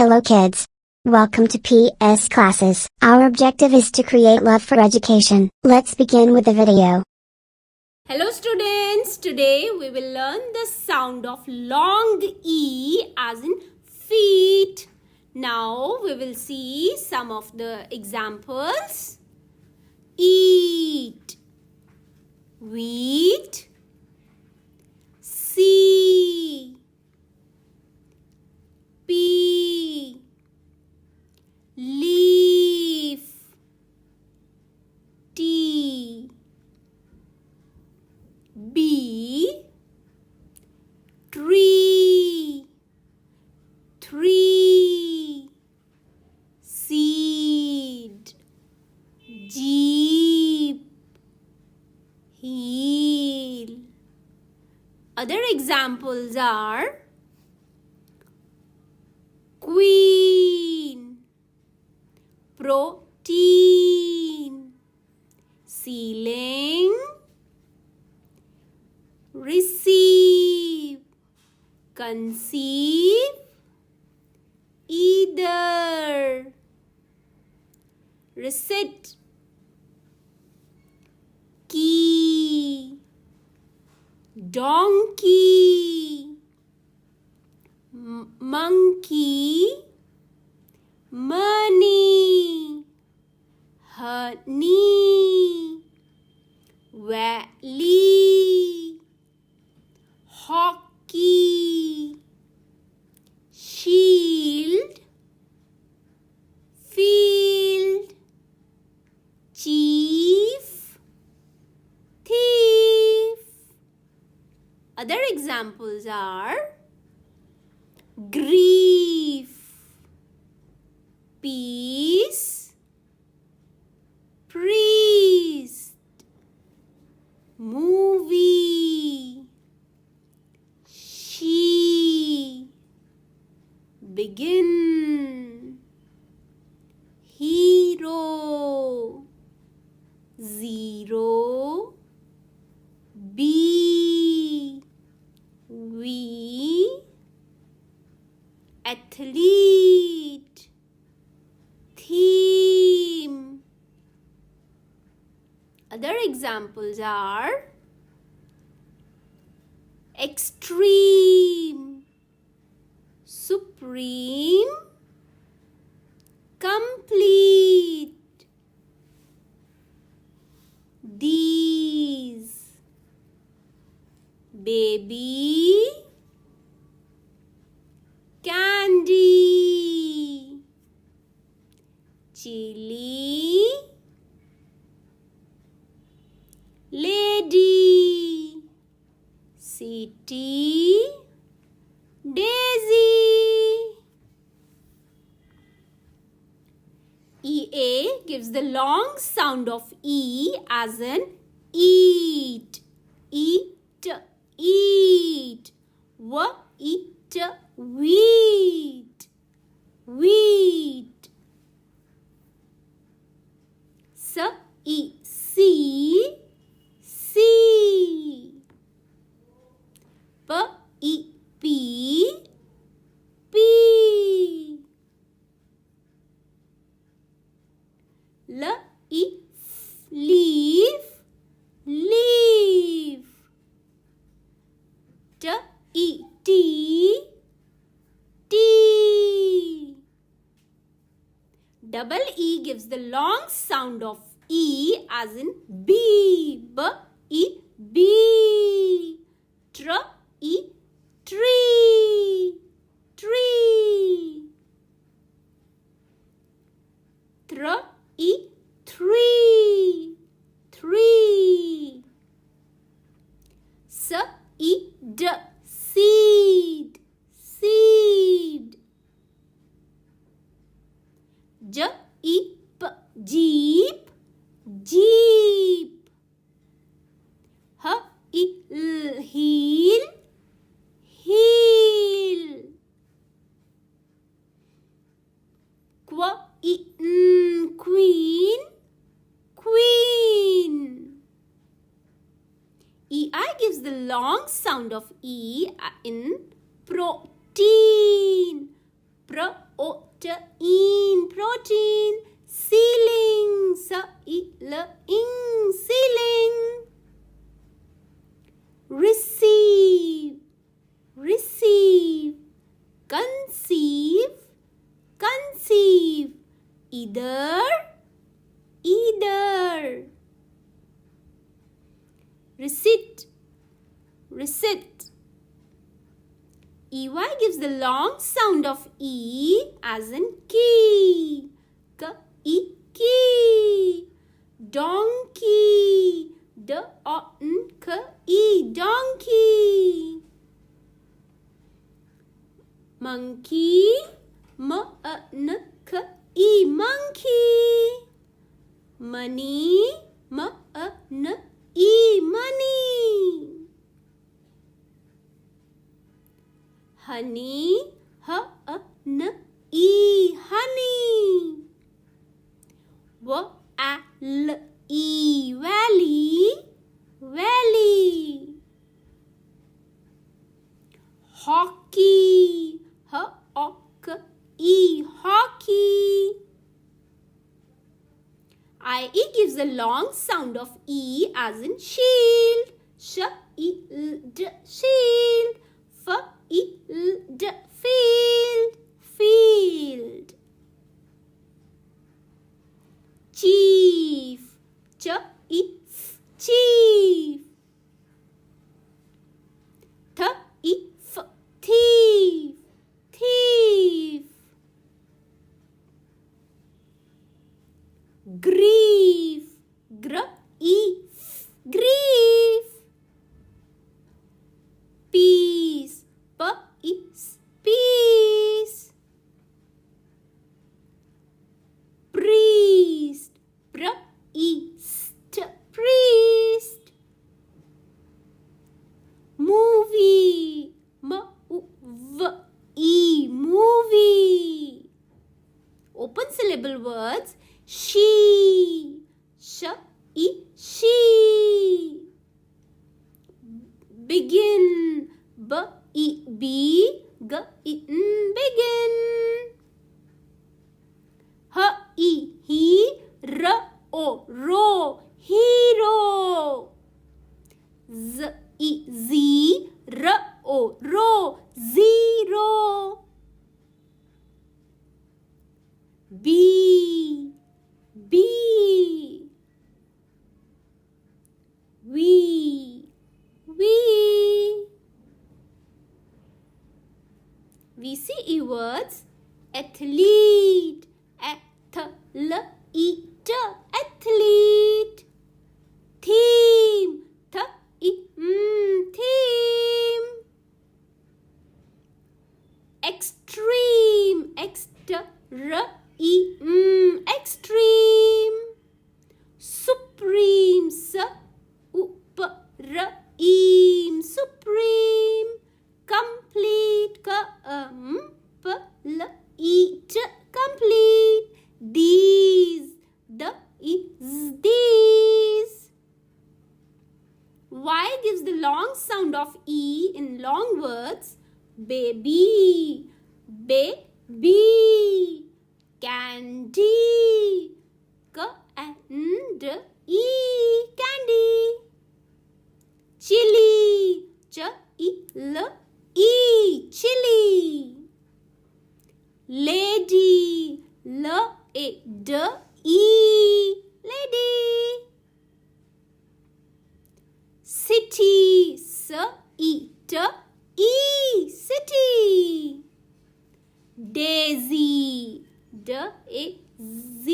Hello kids. Welcome to PS classes. Our objective is to create love for education. Let's begin with the video. Hello students, today we will learn the sound of long E as in feet. Now we will see some of the examples. Eat, wheat, see, pea, leaf, tea, bee, tree, seed, jeep, heel. Other examples are queen, protein, ceiling, receive, conceive, either, receipt, key, donkey, monkey, money, honey, valley, hockey, shield, field, chief, thief. Other examples are grief, peace, priest, movie, she, begin, hero, zero, bee, we, athlete, theme. Other examples are extreme, supreme, complete, these, baby, candy, chili, lady, city, daisy. EA gives the long sound of E as in eat, eat, eat, eat, wheat, wheat. See, pea, leaf, leaf, tea, double E gives the long sound of E as in bee, bee, tree, tree, three, seed, jeep, heel, queen, EI gives the long sound of E in protein, protein, protein. Ceiling, ceiling. Receive, receive. Conceive, conceive. Either, either. Receipt, receipt. EY gives the long sound of E as in key. K-E, key. Donkey. D-O-N-K-E, donkey. Monkey. M-A-N-K-E, monkey. Money. M-A-N-E, money. Honey. H-A-N-E, honey. V-A-L-E, valley, valley. Hockey. H-O-K-E, hockey. I-E gives a long sound of E as in shield. Sh-E-L-D, shield. F-E-L-D, field, field. Chief. Ch-E-F, chief. Th-E-F, thief, thief. Grief. Gr-E-F, grief. Peace. P-E-ace, peace. Priest. P-R-E-S-T, priest. Movie. M-U-V-E, movie. Open syllable words. She. Sh-E, she. Begin. B-E-B, G-E-N, begin. H-E-He, R-O, ro, hero. Z-E-Z, R-O, ro, zero. B, B. We. VCE words. Athlete. Athlete. Athlete. Theme. Theme. Extreme. Extreme. Supreme. Supreme. Supreme. Complete. Complete. These. These. Y gives the long sound of E in long words. Baby. Baby. Candy. K-and-E, candy. Chili. Ch-I-L-E, chili. Lady. L-A-D-E, lady. City. S-I-T-E, city. Daisy. D-A-Z,